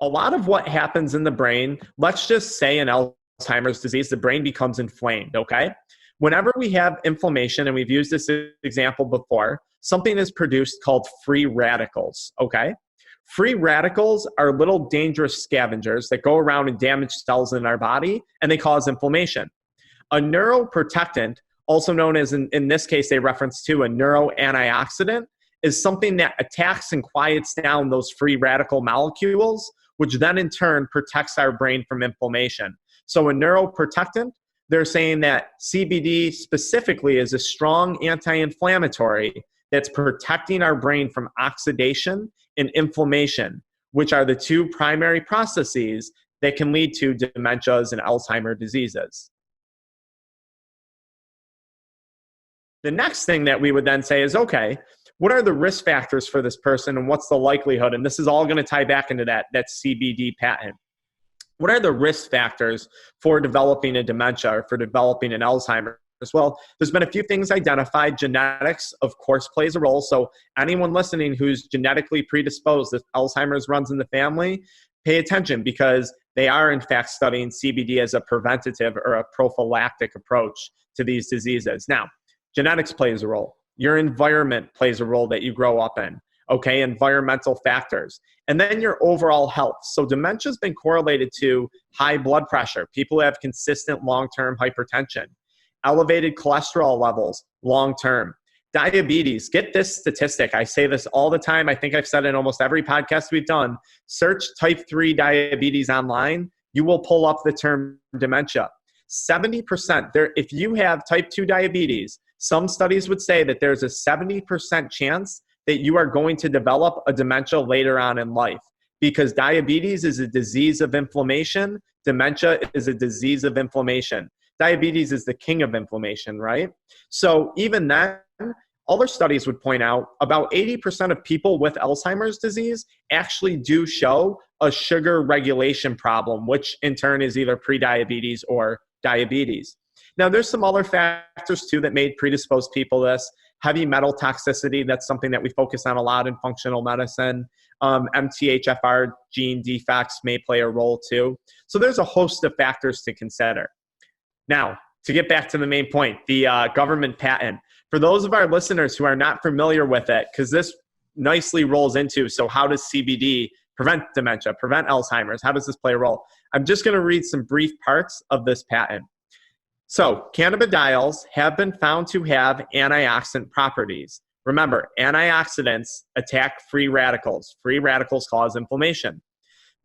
a lot of what happens in the brain, let's just say in Alzheimer's disease, the brain becomes inflamed, okay? Whenever we have inflammation, and we've used this example before, something is produced called free radicals, okay? Free radicals are little dangerous scavengers that go around and damage cells in our body, and they cause inflammation. A neuroprotectant, also known as, in this case, they reference to a neuroantioxidant, is something that attacks and quiets down those free radical molecules, which then in turn protects our brain from inflammation. So a neuroprotectant, they're saying that CBD specifically is a strong anti-inflammatory that's protecting our brain from oxidation and inflammation, which are the two primary processes that can lead to dementias and Alzheimer's diseases. The next thing that we would then say is, okay, what are the risk factors for this person and what's the likelihood? And this is all going to tie back into that CBD patent. What are the risk factors for developing a dementia or for developing an Alzheimer's? Well, there's been a few things identified. Genetics, of course, plays a role. So anyone listening who's genetically predisposed, if Alzheimer's runs in the family, pay attention because they are in fact studying CBD as a preventative or a prophylactic approach to these diseases. Now, genetics plays a role. Your environment plays a role that you grow up in, okay? Environmental factors. And then your overall health. So dementia has been correlated to high blood pressure. People who have consistent long-term hypertension, elevated cholesterol levels long-term, diabetes. Get this statistic. I say this all the time. I think I've said it in almost every podcast we've done. Search type 3 diabetes online. You will pull up the term dementia. 70%, if you have type 2 diabetes, some studies would say that there's a 70% chance that you are going to develop a dementia later on in life because diabetes is a disease of inflammation. Dementia is a disease of inflammation. Diabetes is the king of inflammation, right? So even then, other studies would point out about 80% of people with Alzheimer's disease actually do show a sugar regulation problem, which in turn is either prediabetes or diabetes. Now, there's some other factors too that may predispose people to this. Heavy metal toxicity, that's something that we focus on a lot in functional medicine. MTHFR gene defects may play a role too. So there's a host of factors to consider. Now, to get back to the main point, the government patent. For those of our listeners who are not familiar with it, because this nicely rolls into, so how does CBD prevent dementia, prevent Alzheimer's? How does this play a role? I'm just going to read some brief parts of this patent. So, cannabidiols have been found to have antioxidant properties. Remember, antioxidants attack free radicals. Free radicals cause inflammation.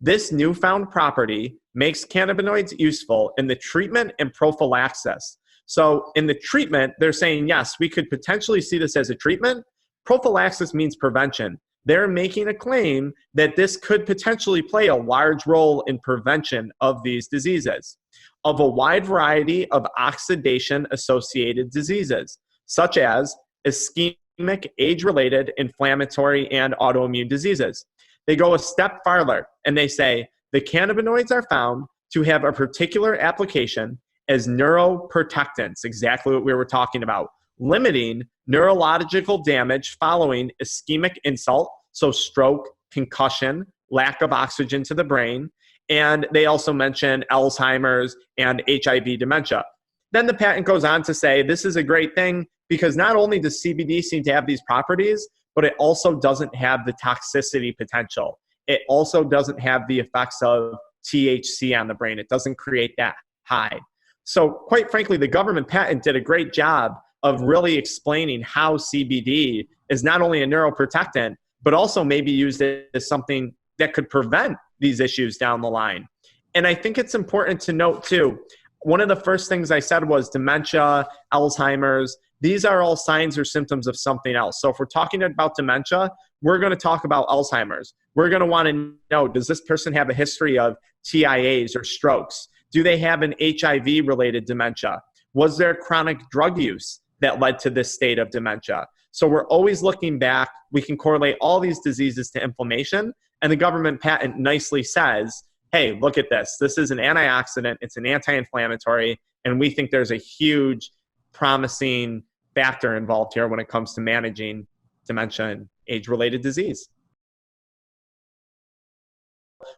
This newfound property makes cannabinoids useful in the treatment and prophylaxis. So, in the treatment, they're saying, yes, we could potentially see this as a treatment. Prophylaxis means prevention. They're making a claim that this could potentially play a large role in prevention of these diseases, of a wide variety of oxidation-associated diseases, such as ischemic, age-related, inflammatory, and autoimmune diseases. They go a step farther, and they say the cannabinoids are found to have a particular application as neuroprotectants, exactly what we were talking about, limiting neurological damage following ischemic insult, so stroke, concussion, lack of oxygen to the brain, and they also mention Alzheimer's and HIV dementia. Then the patent goes on to say this is a great thing because not only does CBD seem to have these properties, but it also doesn't have the toxicity potential. It also doesn't have the effects of THC on the brain. It doesn't create that high. So quite frankly, the government patent did a great job of really explaining how CBD is not only a neuroprotectant, but also maybe used as something that could prevent these issues down the line. And I think it's important to note too, one of the first things I said was dementia, Alzheimer's, these are all signs or symptoms of something else. So if we're talking about dementia, we're going to talk about Alzheimer's. We're going to want to know, does this person have a history of TIAs or strokes? Do they have an HIV-related dementia? Was there chronic drug use that led to this state of dementia? So we're always looking back. We can correlate all these diseases to inflammation, and the government patent nicely says, hey, look at this. This is an antioxidant. It's an anti-inflammatory, and we think there's a huge promising factor involved here when it comes to managing dementia and age-related disease.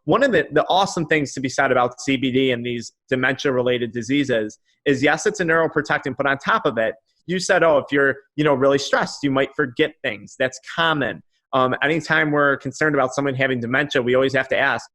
one of the awesome things to be said about CBD and these dementia-related diseases is, yes, it's a neuroprotectant, but on top of it, you said, oh, if you're really stressed, you might forget things. That's common. Anytime we're concerned about someone having dementia, we always have to ask,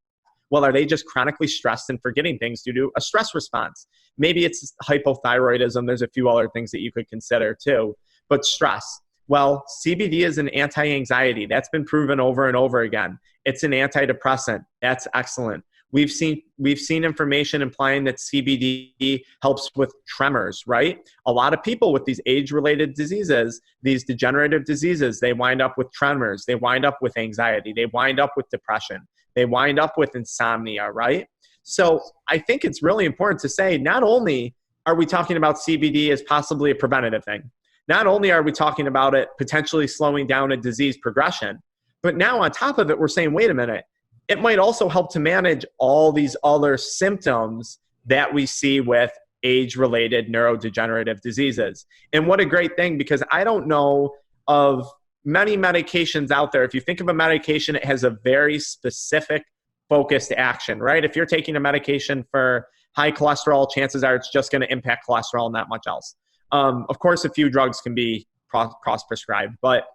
well, are they just chronically stressed and forgetting things due to a stress response? Maybe it's hypothyroidism. There's a few other things that you could consider too. But stress. Well, CBD is an anti-anxiety. That's been proven over and over again. It's an antidepressant. That's excellent. We've seen information implying that CBD helps with tremors, right? A lot of people with these age-related diseases, these degenerative diseases, they wind up with tremors. They wind up with anxiety. They wind up with depression. They wind up with insomnia, right? So I think it's really important to say, not only are we talking about CBD as possibly a preventative thing, not only are we talking about it potentially slowing down a disease progression, but now on top of it, we're saying, wait a minute, it might also help to manage all these other symptoms that we see with age-related neurodegenerative diseases. And what a great thing, because I don't know of many medications out there. If you think of a medication, it has a very specific focused action, right? If you're taking a medication for high cholesterol, chances are it's just going to impact cholesterol and not much else. Of course, a few drugs can be cross-prescribed, but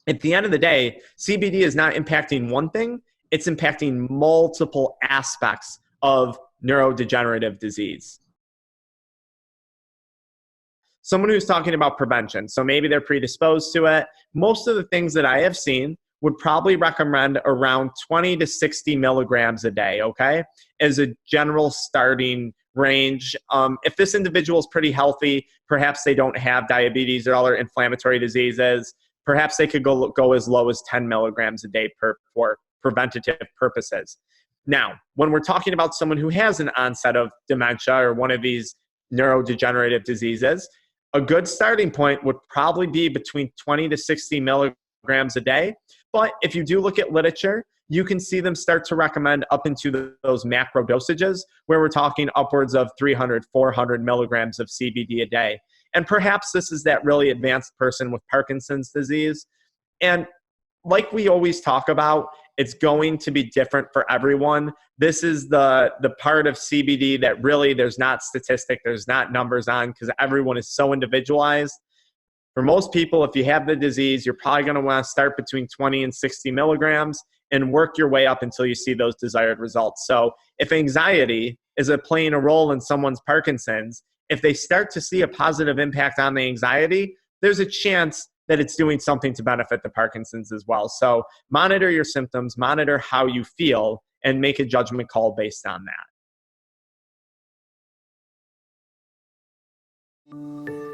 at the end of the day, CBD is not impacting one thing, it's impacting multiple aspects of neurodegenerative disease. Someone who's talking about prevention, so maybe they're predisposed to it. Most of the things that I have seen would probably recommend around 20 to 60 milligrams a day, okay, as a general starting range. If this individual is pretty healthy, perhaps they don't have diabetes or other inflammatory diseases, perhaps they could go as low as 10 milligrams a day for preventative purposes. Now, when we're talking about someone who has an onset of dementia or one of these neurodegenerative diseases, a good starting point would probably be between 20 to 60 milligrams a day. But if you do look at literature, you can see them start to recommend up into those macro dosages where we're talking upwards of 300, 400 milligrams of CBD a day. And perhaps this is that really advanced person with Parkinson's disease. And like we always talk about, it's going to be different for everyone. This is the part of CBD that really there's not statistic, there's not numbers on, because everyone is so individualized. For most people, if you have the disease, you're probably going to want to start between 20 and 60 milligrams and work your way up until you see those desired results. So if anxiety is playing a role in someone's Parkinson's, if they start to see a positive impact on the anxiety, there's a chance that it's doing something to benefit the Parkinson's as well. So monitor your symptoms, monitor how you feel, and make a judgment call based on that.